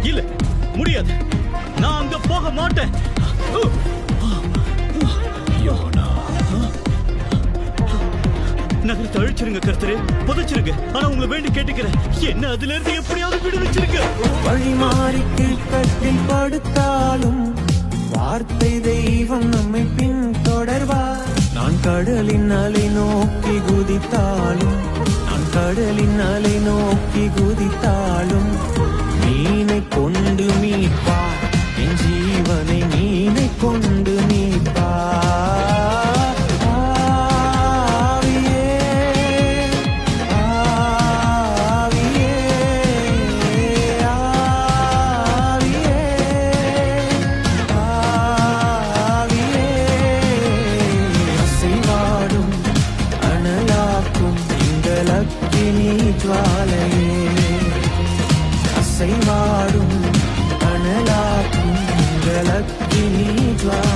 இல்ல, முடியாது. நான் அங்க போக மாட்டேன். நகரத்தை அழிச்சிருங்க கர்த்தரே, புதைச்சிருங்க. ஆனா உங்களை வேண்டி கேட்டுக்கிறேன், என்ன அதுல இருந்து எப்படியாவது விடுவிச்சிருங்க. வழி மாறி கீழ்கட்டில் படுத்தாலும் வார்த்தை தெய்வம் நம்மை பின் தொடர்வார். நான் கடலின் அலை நோக்கி குதித்தாலும், நான் கடலின் அலை நோக்கி குதித்தாலும் மீனை கொண்டு மீட்பார், என் ஜீவனை மீனை கொண்டு மீட்பார். அசைவாடும் அனலாக்கும் விளக்கினி ஜுவாலையே.